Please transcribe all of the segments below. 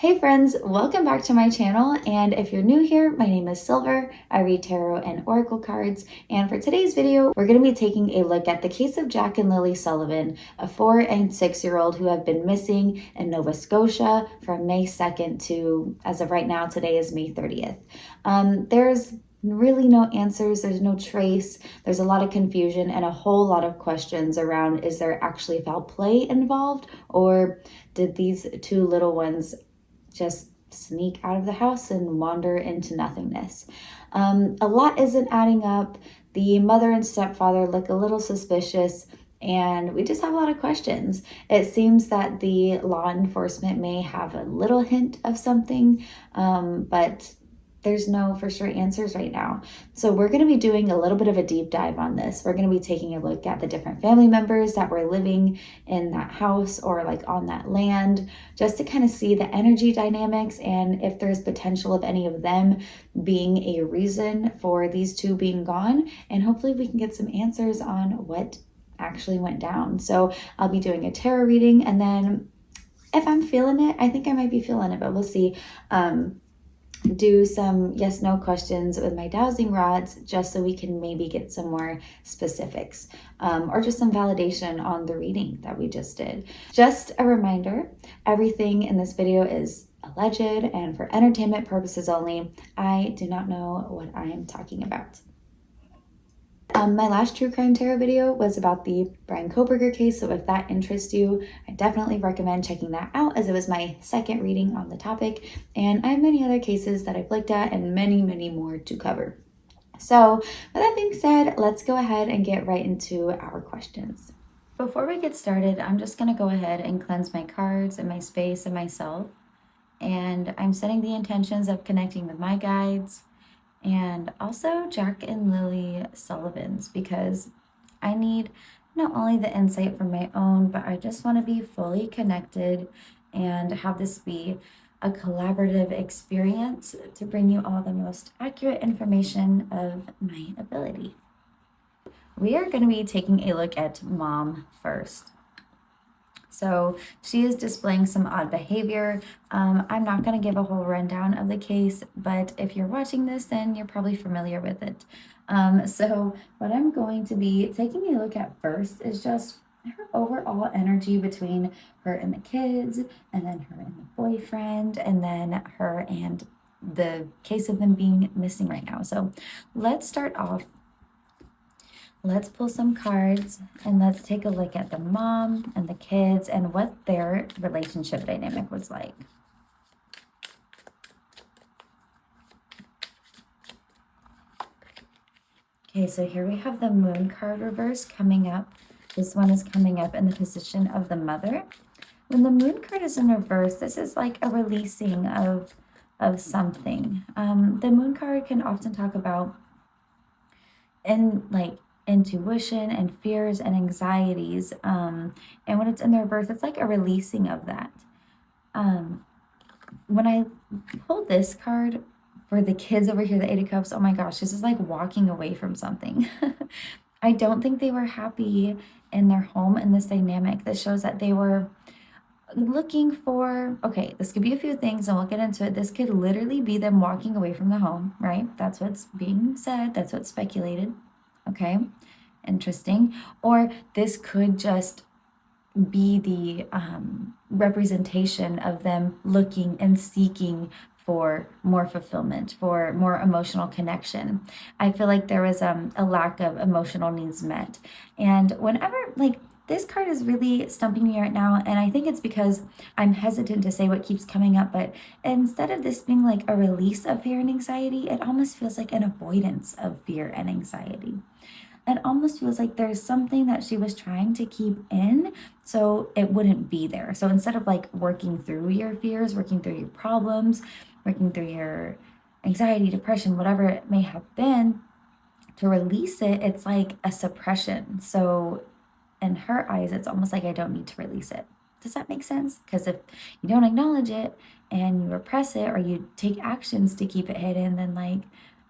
Hey friends, welcome back to my channel, and if you're new here, my name is Silver. I read tarot and oracle cards, and for today's video, we're going to be taking a look at the case of Jack and Lily Sullivan, a 4 and 6-year-old who have been missing in Nova Scotia from May 2nd to, as of right now, today is May 30th. There's really no answers, there's no trace, there's a lot of confusion and a whole lot of questions around, is there actually foul play involved, or did these two little ones just sneak out of the house and wander into nothingness? A lot isn't adding up. The mother and stepfather look a little suspicious, and we just have a lot of questions. It seems that the law enforcement may have a little hint of something, but there's no for sure answers right now. So we're going to be doing a little bit of a deep dive on this. We're going to be taking a look at the different family members that were living in that house or like on that land, just to kind of see the energy dynamics and if there's potential of any of them being a reason for these two being gone. And hopefully we can get some answers on what actually went down. So I'll be doing a tarot reading, and then if I'm feeling it, I think I might be feeling it, but we'll see. Do some yes no questions with my dowsing rods, just so we can maybe get some more specifics, or just some validation on the reading that we just did. Just a reminder, everything in this video is alleged and for entertainment purposes only. I do not know what I am talking about. My last true crime tarot video was about the Brian Koberger case, so if that interests you, I definitely recommend checking that out, as it was my second reading on the topic, and I have many other cases that I've looked at and many more to cover. So with that being said, let's go ahead and get right into our questions. Before we get started, I'm just going to go ahead and cleanse my cards and my space and myself, and I'm setting the intentions of connecting with my guides and also Jack and Lily Sullivan's, because I need not only the insight from my own, but I just want to be fully connected and have this be a collaborative experience to bring you all the most accurate information of my ability. We are going to be taking a look at Mom first. So she is displaying some odd behavior. I'm not going to give a whole rundown of the case, but if you're watching this, then you're probably familiar with it. So what I'm going to be taking a look at first is just her overall energy between her and the kids, and then her and the boyfriend, and then her and the case of them being missing right now. So let's start off. Let's pull some cards and let's take a look at the mom and the kids and what their relationship dynamic was like. Okay, so here we have the Moon card reverse coming up. This one is coming up in the position of the mother. When the Moon card is in reverse, this is like a releasing of something. The Moon card can often talk about intuition and fears and anxieties, and when it's in the reverse, it's like a releasing of that. When I pulled this card for the kids over here, the Eight of Cups, oh my gosh, this is like walking away from something. I don't think they were happy in their home in this dynamic. This shows that they were looking for, okay, this could be a few things and we'll get into it. This could literally be them walking away from the home, right? That's what's being said, that's what's speculated. Okay, interesting. Or this could just be the representation of them looking and seeking for more fulfillment, for more emotional connection. I feel like there was a lack of emotional needs met. And whenever, like, this card is really stumping me right now, and I think it's because I'm hesitant to say what keeps coming up, but instead of this being like a release of fear and anxiety, it almost feels like an avoidance of fear and anxiety. It almost feels like there's something that she was trying to keep in so it wouldn't be there. So instead of like working through your fears, working through your problems, working through your anxiety, depression, whatever it may have been, to release it, it's like a suppression. So in her eyes, it's almost like I don't need to release it. Does that make sense? Because if you don't acknowledge it and you repress it, or you take actions to keep it hidden, then like,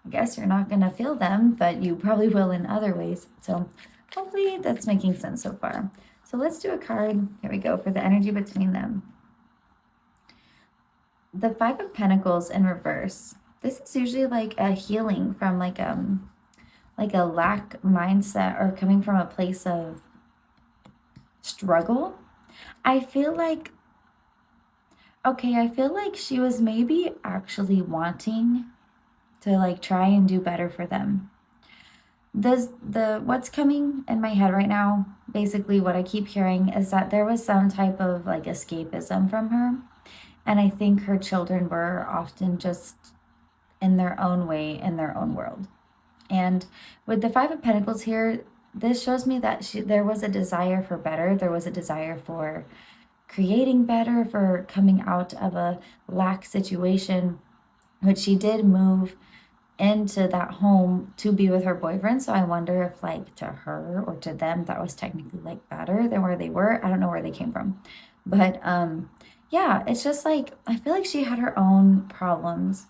I guess you're not going to feel them, but you probably will in other ways. So hopefully that's making sense so far. So let's do a card. Here we go for the energy between them. the Five of Pentacles in reverse. This is usually like a healing from like a lack mindset or coming from a place of struggle. I feel like, okay, I feel like she was maybe actually wanting to like try and do better for them. What's coming in my head right now, basically what I keep hearing is that there was some type of like escapism from her. And I think her children were often just in their own way, in their own world. And with the Five of Pentacles here, this shows me that there was a desire for better. There was a desire for creating better, for coming out of a lack situation, but she did move into that home to be with her boyfriend. So I wonder if like to her or to them that was technically like better than where they were. I don't know where they came from. But yeah, it's just like I feel like she had her own problems.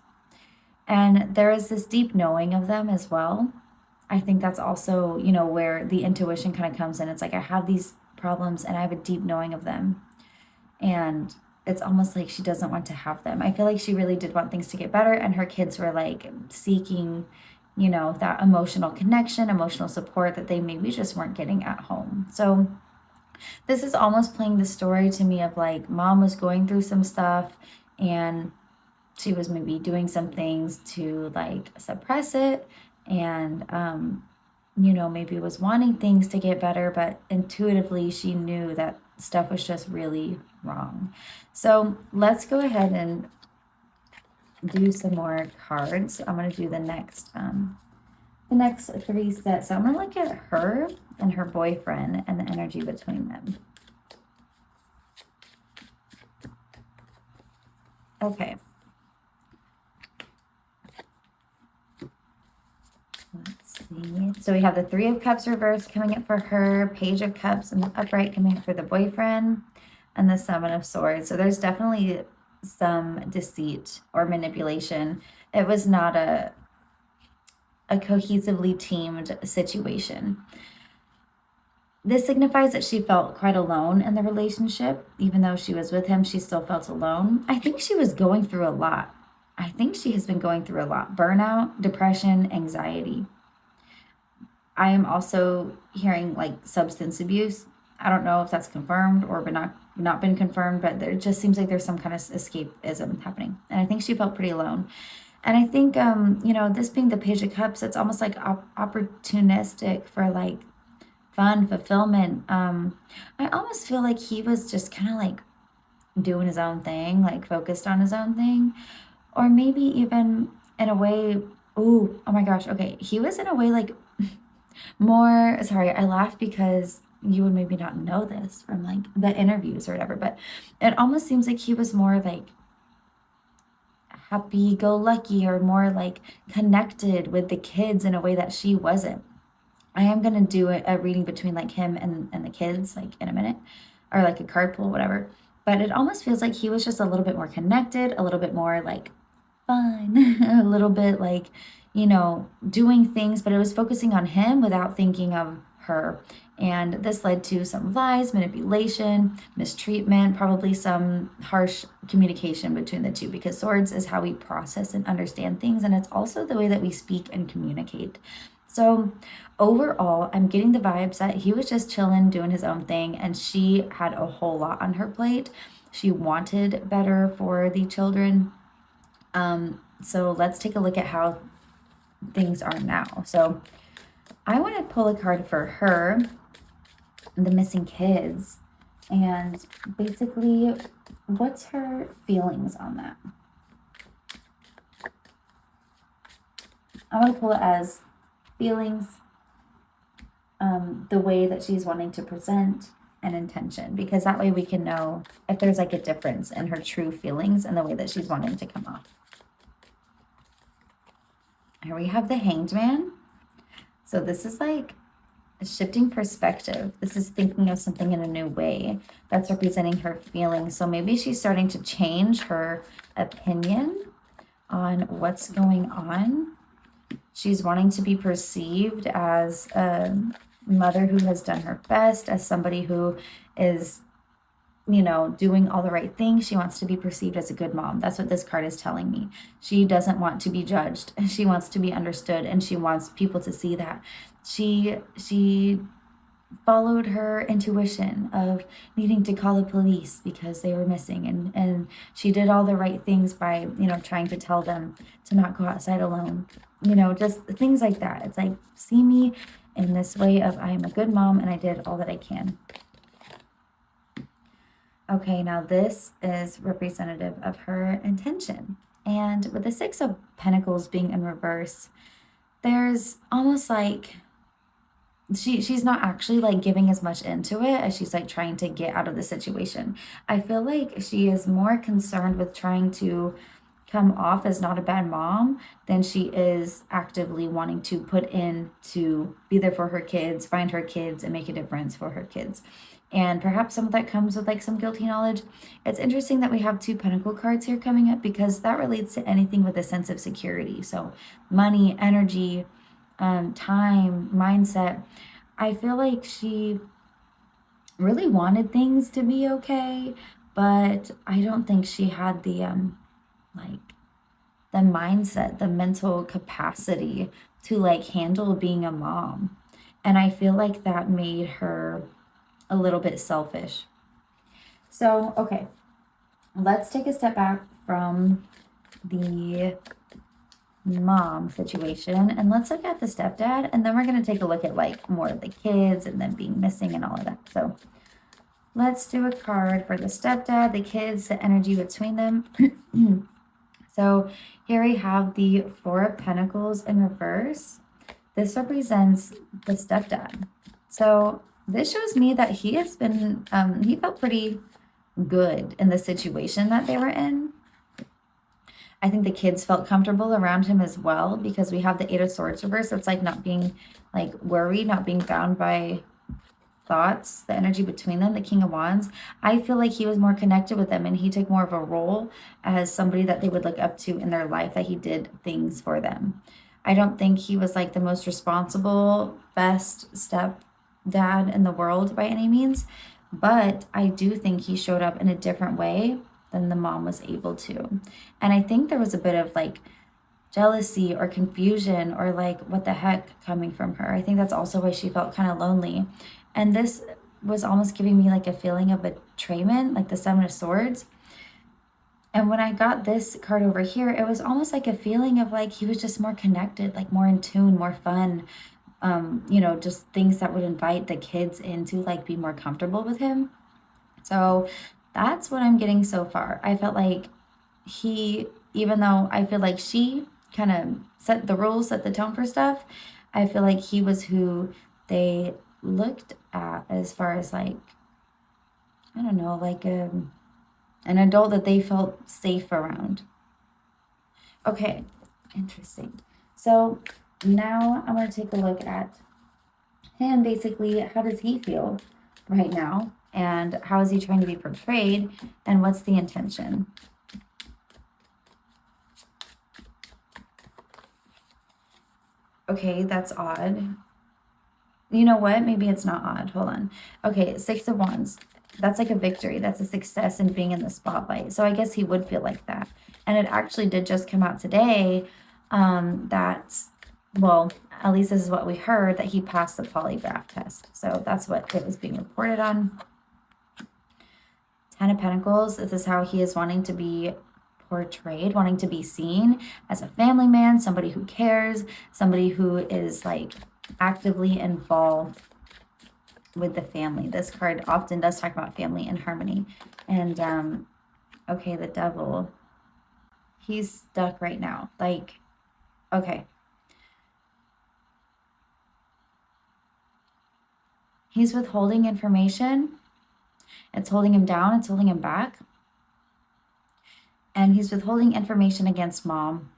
And there is this deep knowing of them as well. I think that's also, you know, where the intuition kind of comes in. It's like I have these problems and I have a deep knowing of them. And it's almost like she doesn't want to have them. I feel like she really did want things to get better, and her kids were like seeking, you know, that emotional connection, emotional support that they maybe just weren't getting at home. So this is almost playing the story to me of like mom was going through some stuff and she was maybe doing some things to like suppress it, and you know, maybe was wanting things to get better, but intuitively she knew that stuff was just really wrong. So let's go ahead and do some more cards. I'm going to do the next three sets. So I'm going to look at her and her boyfriend and the energy between them. Okay. Let's see. So we have the Three of Cups reversed coming up for her, Page of Cups and the upright coming up for the boyfriend, and the Seven of Swords. So there's definitely some deceit or manipulation. It was not a cohesively teamed situation. This signifies that she felt quite alone in the relationship. Even though she was with him, she still felt alone. I think she was going through a lot. I think she has been going through a lot. Burnout, depression, anxiety. I am also hearing like substance abuse. I don't know if that's confirmed or not been confirmed, but there just seems like there's some kind of escapism happening. And I think she felt pretty alone. And I think, you know, this being the Page of Cups, it's almost like opportunistic for like fun, fulfillment. I almost feel like he was just kind of like doing his own thing, like focused on his own thing. Or maybe even in a way, oh my gosh, okay. He was in a way like more, sorry, I laugh because you would maybe not know this from like the interviews or whatever, but it almost seems like he was more like happy-go-lucky or more like connected with the kids in a way that she wasn't. I am going to do a reading between like him and the kids like in a minute, or like a card pull, whatever. But it almost feels like he was just a little bit more connected, a little bit more like fun, a little bit like, you know, doing things, but it was focusing on him without thinking of her. And this led to some lies, manipulation, mistreatment, probably some harsh communication between the two, because swords is how we process and understand things. And it's also the way that we speak and communicate. So overall, I'm getting the vibes that he was just chilling, doing his own thing, and she had a whole lot on her plate. She wanted better for the children. So let's take a look at how things are now. So I want to pull a card for her, the missing kids, and basically what's her feelings on that. I want to pull it as feelings, the way that she's wanting to present, and intention, because that way we can know if there's like a difference in her true feelings and the way that she's wanting to come off. Here we have the Hanged Man. So this is like a shifting perspective. This is thinking of something in a new way. That's representing her feelings. So maybe she's starting to change her opinion on what's going on. She's wanting to be perceived as a mother who has done her best, as somebody who is doing all the right things. She wants to be perceived as a good mom. That's what this card is telling me. She doesn't want to be judged. She wants to be understood, and she wants people to see that. She followed her intuition of needing to call the police because they were missing, and she did all the right things by trying to tell them to not go outside alone, just things like that. It's like, see me in this way of, I am a good mom and I did all that I can. Okay, now this is representative of her intention. And with the Six of Pentacles being in reverse, there's almost like she's not actually like giving as much into it as she's like trying to get out of the situation. I feel like she is more concerned with trying to come off as not a bad mom than she is actively wanting to put in to be there for her kids, find her kids, and make a difference for her kids. And perhaps some of that comes with like some guilty knowledge. It's interesting that we have 2 Pentacle cards here coming up, because that relates to anything with a sense of security. So money, energy, time, mindset. I feel like she really wanted things to be okay, but I don't think she had the like the mindset, the mental capacity to like handle being a mom. And I feel like that made her a little bit selfish. So, okay, let's take a step back from the mom situation and let's look at the stepdad, and then we're going to take a look at like more of the kids and them being missing and all of that. So let's do a card for the stepdad, the kids, the energy between them. So here we have the Four of Pentacles in reverse. This represents the stepdad. So this shows me that he has been, he felt pretty good in the situation that they were in. I think the kids felt comfortable around him as well, because we have the Eight of Swords reverse. It's like not being like worried, not being bound by thoughts, the energy between them, the King of Wands. I feel like he was more connected with them, and he took more of a role as somebody that they would look up to in their life, that he did things for them. I don't think he was like the most responsible, best stepdad in the world by any means, but I do think he showed up in a different way than the mom was able to. And I think there was a bit of like jealousy or confusion or like what the heck coming from her. I think that's also why she felt kind of lonely. And this was almost giving me like a feeling of betrayment, like the Seven of Swords. And when I got this card over here, it was almost like a feeling of like he was just more connected, like more in tune, more fun, just things that would invite the kids in to like be more comfortable with him. So that's what I'm getting so far. I felt like even though I feel like she kind of set the rules, set the tone for stuff, I feel like he was who they looked at as far as like, I don't know, like an adult that they felt safe around. Okay, interesting. So now I'm going to take a look at him. Basically, how does he feel right now? And how is he trying to be portrayed? And what's the intention? Okay, that's odd. You know what? Maybe it's not odd. Hold on. Okay, Six of Wands. That's like a victory. That's a success in being in the spotlight. So I guess he would feel like that. And it actually did just come out today well, at least this is what we heard, that he passed the polygraph test. So that's what it was being reported on. Ten of Pentacles. This is how he is wanting to be portrayed, wanting to be seen as a family man, somebody who cares, somebody who is like actively involved with the family. This card often does talk about family and harmony. And okay, the Devil. He's stuck right now. Like, okay. He's withholding information. It's holding him down. It's holding him back. And he's withholding information against mom.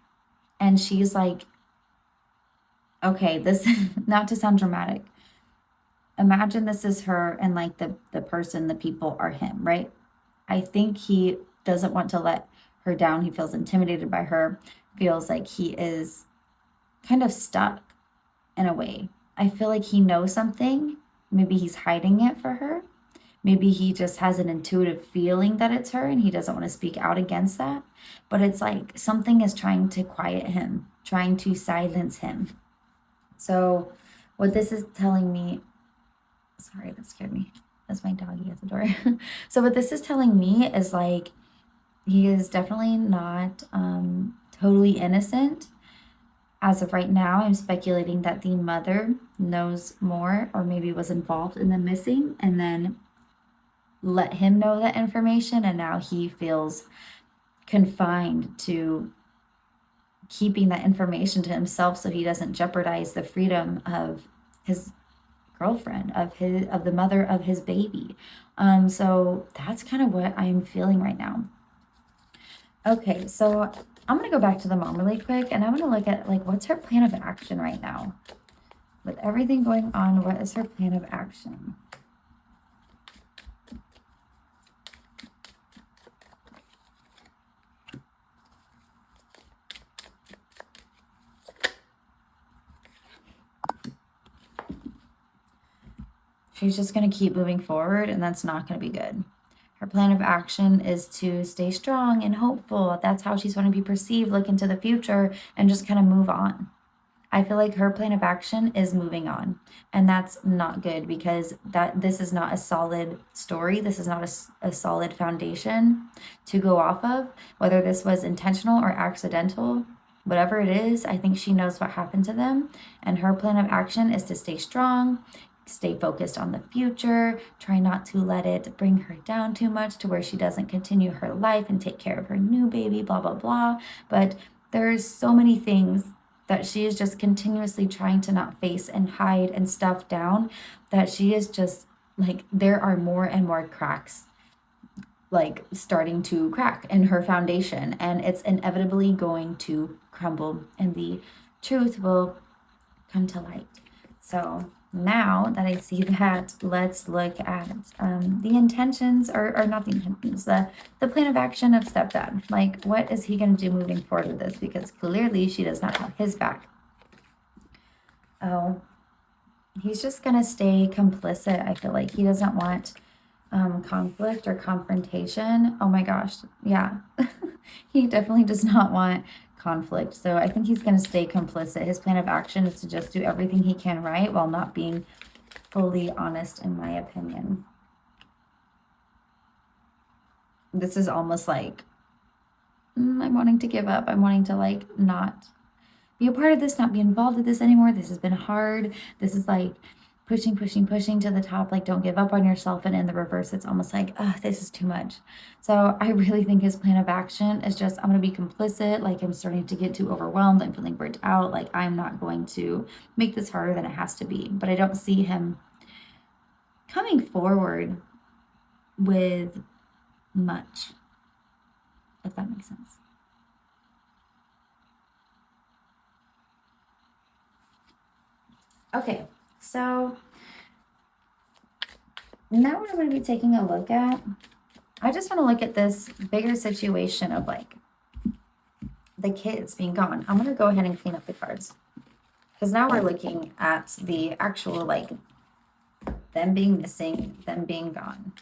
And she's like, okay, this, not to sound dramatic, imagine this is her and like the person, the people are him, right? I think he doesn't want to let her down. He feels intimidated by her, feels like he is kind of stuck in a way. I feel like he knows something. Maybe he's hiding it for her, Maybe he just has an intuitive feeling that it's her and he doesn't want to speak out against that. But it's like something is trying to quiet him, trying to silence him. So what this is telling me, sorry, that scared me. That's my doggy at the door. So what this is telling me is like, he is definitely not totally innocent. As of right now, I'm speculating that the mother knows more or maybe was involved in the missing and then let him know that information, and now he feels confined to keeping that information to himself so he doesn't jeopardize the freedom of his girlfriend, of the mother of his baby. So that's kind of what I'm feeling right now. Okay, so I'm gonna go back to the mom really quick, and I'm gonna look at like what's her plan of action right now. With everything going on, what is her plan of action? She's just going to keep moving forward, and that's not going to be good. Her plan of action is to stay strong and hopeful. That's how she's going to be perceived, look into the future, and just kind of move on. I feel like her plan of action is moving on, and that's not good because this is not a solid story. This is not a solid foundation to go off of, whether this was intentional or accidental. Whatever it is, I think she knows what happened to them, and her plan of action is to stay strong, stay focused on the future, try not to let it bring her down too much to where she doesn't continue her life and take care of her new baby, blah, blah, blah. But there's so many things that she is just continuously trying to not face and hide and stuff down, that she is just like, there are more and more cracks like starting to crack in her foundation, and it's inevitably going to crumble and the truth will come to light. So now that I see that, let's look at the intentions, or not the intentions, the plan of action of stepdad. Like, what is he going to do moving forward with this? Because clearly she does not have his back. Oh, he's just going to stay complicit. I feel like he doesn't want conflict or confrontation. Oh my gosh. Yeah. He definitely does not want conflict. So I think he's going to stay complicit. His plan of action is to just do everything he can right while not being fully honest, in my opinion. This is almost like, I'm wanting to give up. I'm wanting to like not be a part of this, not be involved with this anymore. This has been hard. This is like pushing to the top, like don't give up on yourself. And in the reverse, it's almost like, oh, this is too much. So I really think his plan of action is just, I'm going to be complicit. Like, I'm starting to get too overwhelmed. I'm feeling burnt out. Like, I'm not going to make this harder than it has to be. But I don't see him coming forward with much, if that makes sense. Okay, so now what I'm going to be taking a look at, I just want to look at this bigger situation of like the kids being gone. I'm going to go ahead and clean up the cards, because now we're looking at the actual, like, them being missing, them being gone.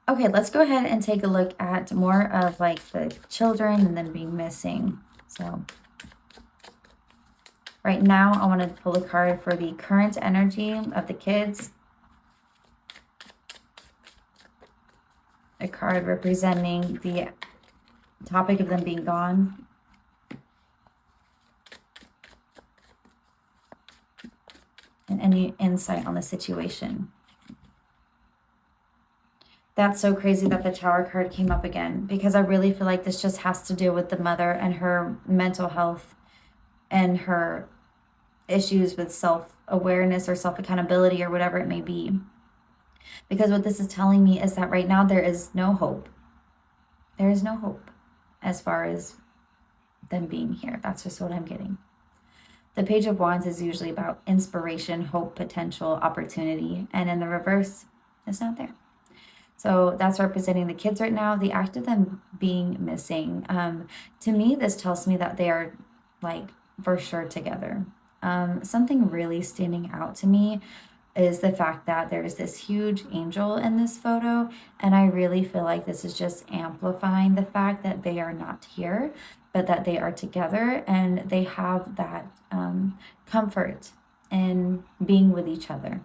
Okay, let's go ahead and take a look at more of like the children and them being missing. So right now I want to pull a card for the current energy of the kids. A card representing the topic of them being gone. And any insight on the situation. That's so crazy that the Tower card came up again, because I really feel like this just has to do with the mother and her mental health and her issues with self-awareness or self-accountability or whatever it may be. Because what this is telling me is that right now there is no hope. There is no hope as far as them being here. That's just what I'm getting. The Page of Wands is usually about inspiration, hope, potential, opportunity. And in the reverse, it's not there. So that's representing the kids right now, the act of them being missing. To me, this tells me that they are like for sure together. Something really standing out to me is the fact that there's this huge angel in this photo, and I really feel like this is just amplifying the fact that they are not here, but that they are together, and they have that comfort in being with each other.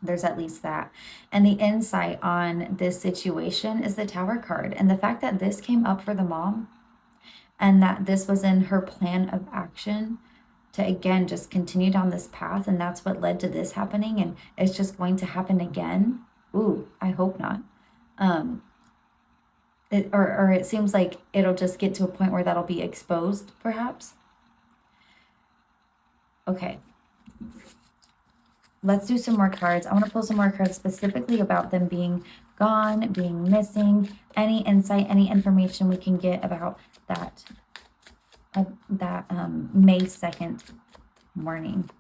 There's at least that. And the insight on this situation is the Tower card, and the fact that this came up for the mom, and that this was in her plan of action to again just continue down this path, and that's what led to this happening, and it's just going to happen again. Ooh, I hope not. Or it seems like it'll just get to a point where that'll be exposed, perhaps. Okay, let's do some more cards. I want to pull some more cards specifically about them being gone, being missing, any insight, any information we can get about that May 2nd morning.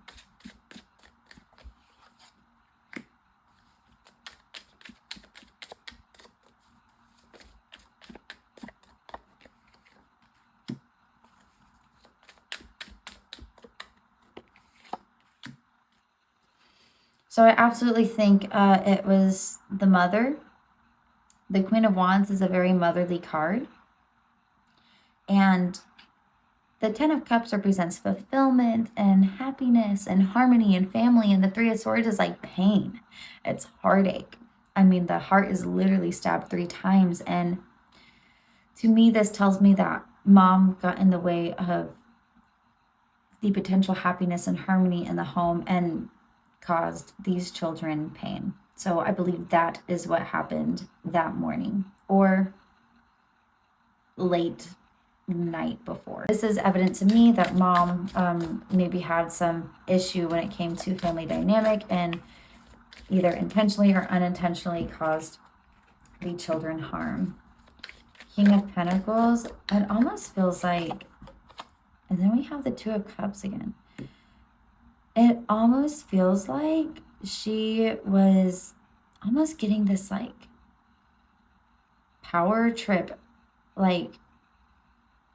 So I absolutely think it was the mother. The Queen of Wands is a very motherly card. And the Ten of Cups represents fulfillment and happiness and harmony and family. And the Three of Swords is like pain. It's heartache. I mean, the heart is literally stabbed 3 times. And to me, this tells me that mom got in the way of the potential happiness and harmony in the home and caused these children pain. So I believe that is what happened that morning or late night before. This is evident to me that mom maybe had some issue when it came to family dynamic and either intentionally or unintentionally caused the children harm. King of Pentacles, it almost feels like, and then we have the Two of Cups again. It almost feels like she was almost getting this like power trip. Like,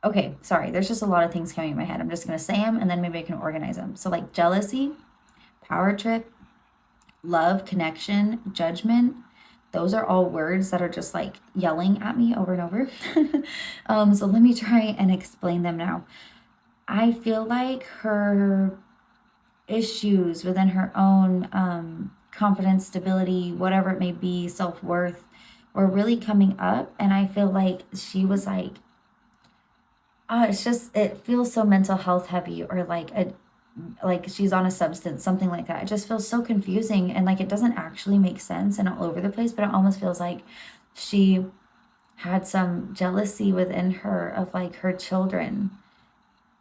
okay, sorry, there's just a lot of things coming in my head. I'm just going to say them and then maybe I can organize them. So like jealousy, power trip, love, connection, judgment. Those are all words that are just like yelling at me over and over. So let me try and explain them now. I feel like her issues within her own confidence, stability, whatever it may be, self-worth, were really coming up. And I feel like she was like, it's just, it feels so mental health heavy, or like she's on a substance, something like that. It just feels so confusing, and like it doesn't actually make sense and all over the place, but it almost feels like she had some jealousy within her of like her children.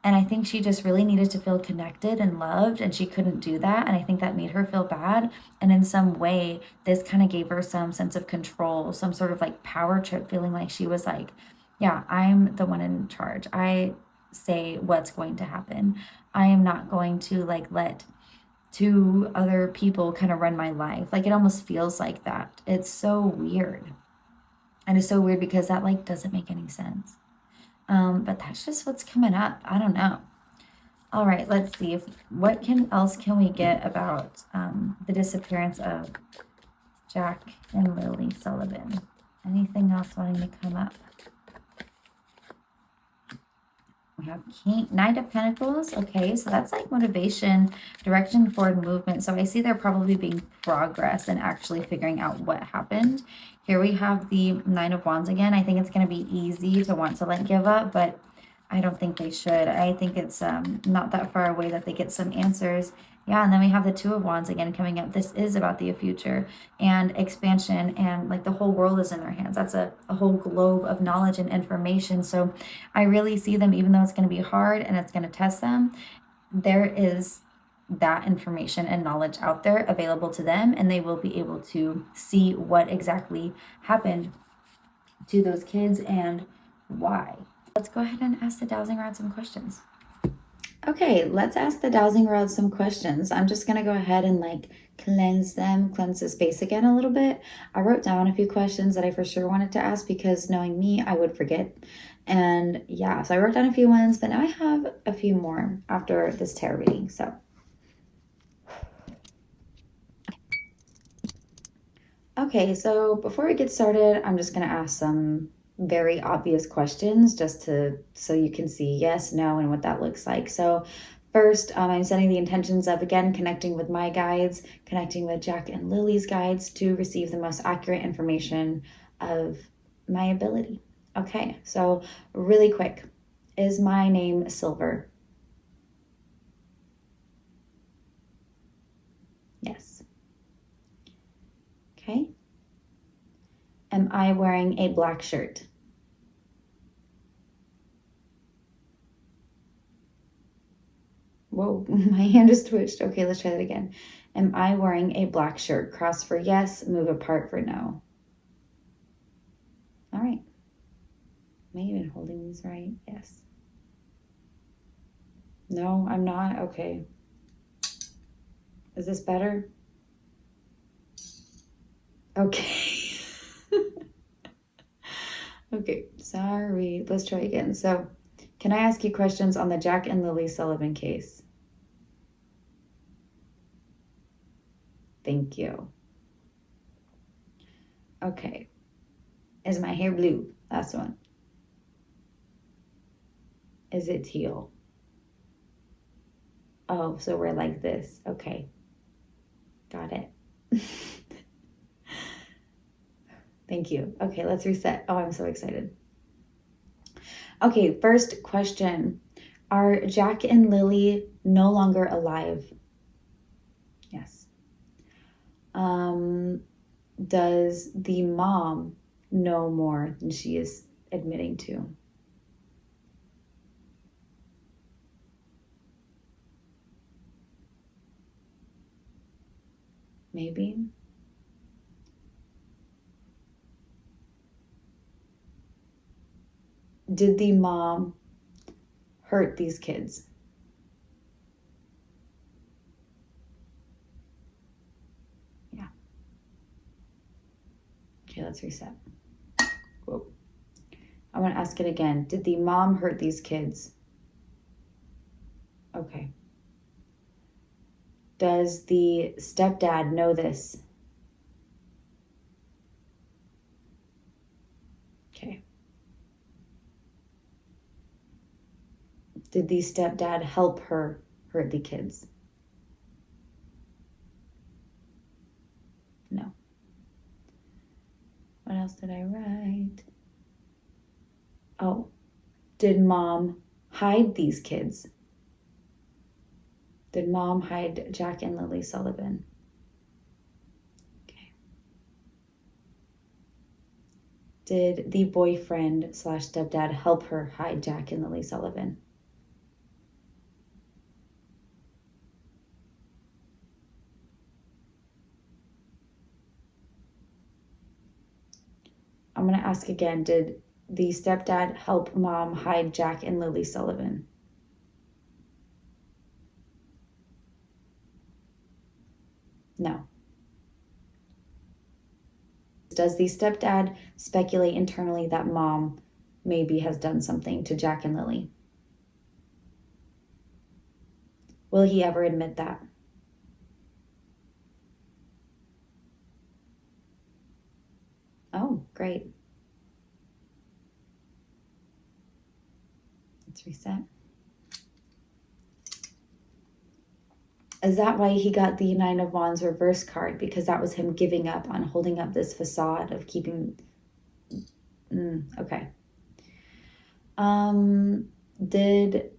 And I think she just really needed to feel connected and loved, and she couldn't do that. And I think that made her feel bad. And in some way, this kind of gave her some sense of control, some sort of like power trip, feeling like she was like, yeah, I'm the one in charge. I say what's going to happen. I am not going to like let 2 other people kind of run my life. Like it almost feels like that. It's so weird. And it's so weird because that like doesn't make any sense. But that's just what's coming up. I don't know. All right, let's see what else can we get about the disappearance of Jack and Lily Sullivan. Anything else wanting to come up? We have Knight of Pentacles. Okay, so that's like motivation, direction, forward movement. So I see there probably being progress and actually figuring out what happened. Here we have the Nine of Wands again. I think it's going to be easy to want to like give up, but I don't think they should. I think it's not that far away that they get some answers. Yeah, and then we have the Two of Wands again coming up. This is about the future and expansion, and like the whole world is in their hands. That's a whole globe of knowledge and information. So I really see them, even though it's going to be hard and it's going to test them, there is that information and knowledge out there available to them, and they will be able to see what exactly happened to those kids and why. Let's go ahead and ask the dowsing rod some questions. Okay, let's ask the dowsing rod some questions. I'm just gonna go ahead and like cleanse the space again a little bit. I wrote down a few questions that I for sure wanted to ask because knowing me, I would forget. And yeah, so I wrote down a few ones, but now I have a few more after this tarot reading. So okay, so before we get started, I'm just going to ask some very obvious questions just to so you can see yes, no, and what that looks like. So first, I'm setting the intentions of, again, connecting with my guides, connecting with Jack and Lily's guides to receive the most accurate information of my ability. Okay, so really quick, is my name Silver? Yes. Okay. Am I wearing a black shirt? Whoa, my hand just twitched. Okay, let's try that again. Am I wearing a black shirt? Cross for yes, move apart for no. All right. Am I even holding these right? Yes. No, I'm not. Okay. Is this better? Okay. Okay, sorry. Let's try again. So, can I ask you questions on the Jack and Lily Sullivan case? Thank you. Okay. Is my hair blue? Last one. Is it teal? Oh, so we're like this. Okay. Got it. Thank you. Okay, let's reset. Oh, I'm so excited. Okay, first question. Are Jack and Lily no longer alive? Yes. Does the mom know more than she is admitting to? Maybe. Did the mom hurt these kids? Yeah. Okay, let's reset. Whoa. I want to ask it again. Did the mom hurt these kids? Okay. Does the stepdad know this? Okay. Did the stepdad help her hurt the kids? No. What else did I write? Oh, did mom hide these kids? Did mom hide Jack and Lily Sullivan? Okay. Did the boyfriend slash stepdad help her hide Jack and Lily Sullivan? I'm going to ask again. Did the stepdad help mom hide Jack and Lily Sullivan? No. Does the stepdad speculate internally that mom maybe has done something to Jack and Lily? Will he ever admit that? Oh, great. Let's reset. Is that why he got the Nine of Wands reverse card? Because that was him giving up on holding up this facade of keeping... okay. Did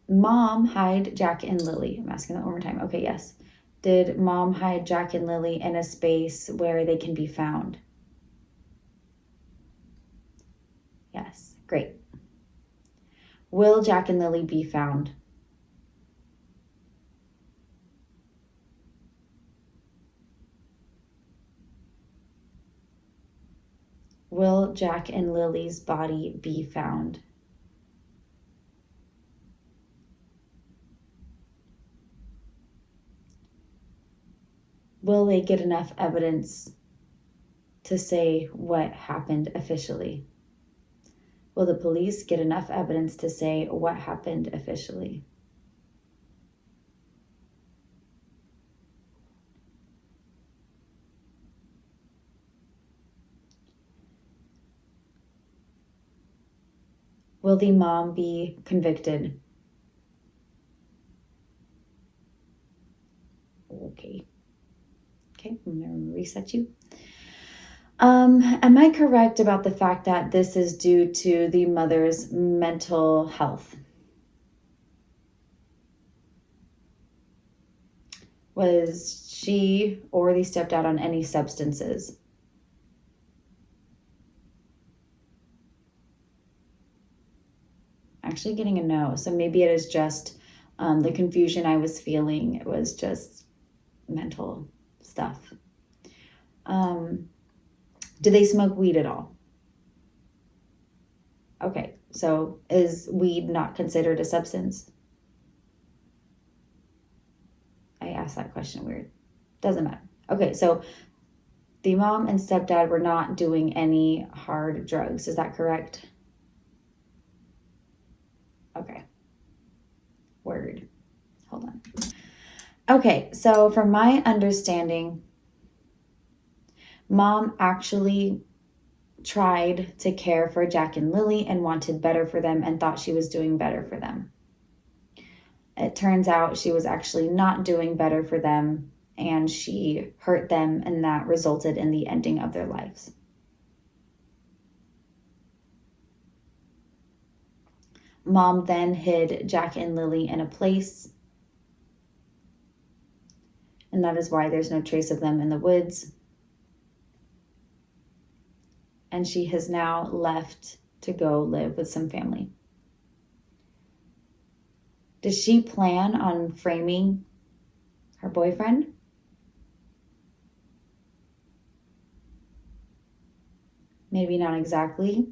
mom hide Jack and Lily? I'm asking that one more time. Okay, yes. Did mom hide Jack and Lily in a space where they can be found? Yes, great. Will Jack and Lily be found? Will Jack and Lily's body be found? Will they get enough evidence to say what happened officially? Will the police get enough evidence to say what happened officially? Will the mom be convicted? Okay, I'm gonna reset you. Am I correct about the fact that this is due to the mother's mental health? Was she or the stepdad on any substances? Actually getting a no. So maybe it is just the confusion I was feeling. It was just mental stuff. Do they smoke weed at all? Okay, so is weed not considered a substance? I asked that question weird. Doesn't matter. Okay, so the mom and stepdad were not doing any hard drugs. Is that correct? Okay. Word. Hold on. Okay, so from my understanding, mom actually tried to care for Jack and Lily and wanted better for them and thought she was doing better for them. It turns out she was actually not doing better for them, and she hurt them, and that resulted in the ending of their lives. Mom then hid Jack and Lily in a place, and that is why there's no trace of them in the woods. And she has now left to go live with some family. Does she plan on framing her boyfriend? Maybe not exactly.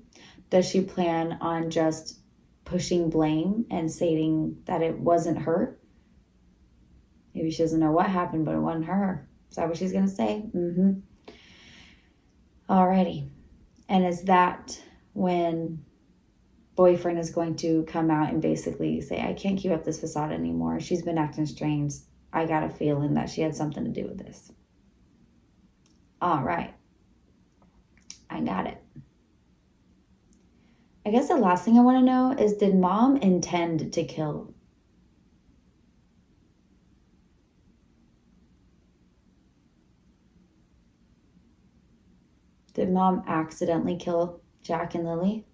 Does she plan on just pushing blame and stating that it wasn't her? Maybe she doesn't know what happened, but it wasn't her. Is that what she's going to say? Mm-hmm. Alrighty. And is that when boyfriend is going to come out and basically say, I can't keep up this facade anymore. She's been acting strange. I got a feeling that she had something to do with this. All right. I got it. I guess the last thing I want to know is, did mom intend to kill? Did mom accidentally kill Jack and Lily?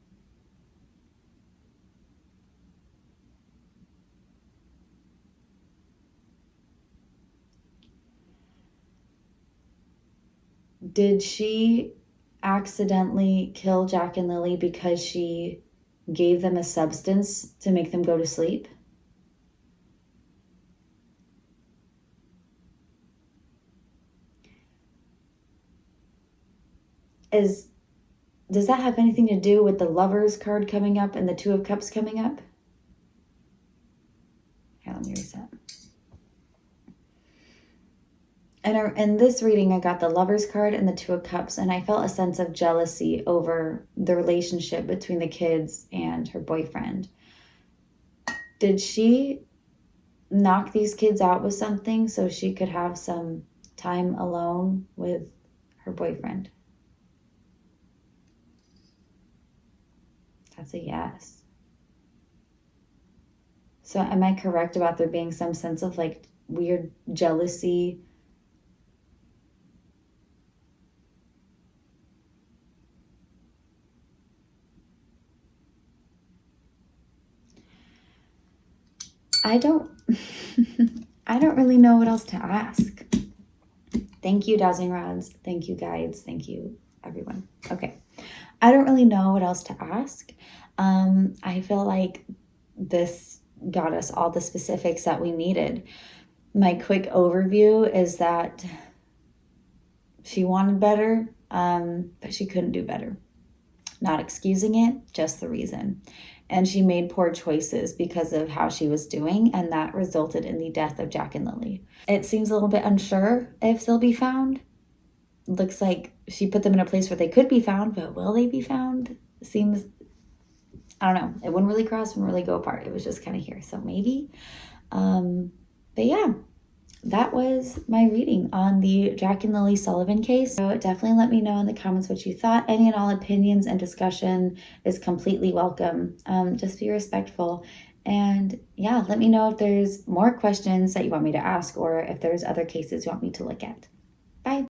Did she accidentally kill Jack and Lily because she gave them a substance to make them go to sleep? Does that have anything to do with the Lovers card coming up and the Two of Cups coming up? Here, let me reset. And in this reading, I got the Lovers card and the Two of Cups, and I felt a sense of jealousy over the relationship between the kids and her boyfriend. Did she knock these kids out with something so she could have some time alone with her boyfriend? That's a yes. So am I correct about there being some sense of like weird jealousy? I don't really know what else to ask. Thank you, Dowsing Rods. Thank you, guides. Thank you, everyone. Okay. I don't really know what else to ask. I feel like this got us all the specifics that we needed. My quick overview is that she wanted better, but she couldn't do better. Not excusing it, just the reason. And she made poor choices because of how she was doing, and that resulted in the death of Jack and Lily. It seems a little bit unsure if they'll be found. Looks like she put them in a place where they could be found, but will they be found? Seems I don't know. It wouldn't really cross, wouldn't really go apart. It was just kind of here. So maybe. But yeah, that was my reading on the Jack and Lily Sullivan case. So definitely let me know in the comments what you thought. Any and all opinions and discussion is completely welcome. Just be respectful. And yeah, let me know if there's more questions that you want me to ask or if there's other cases you want me to look at.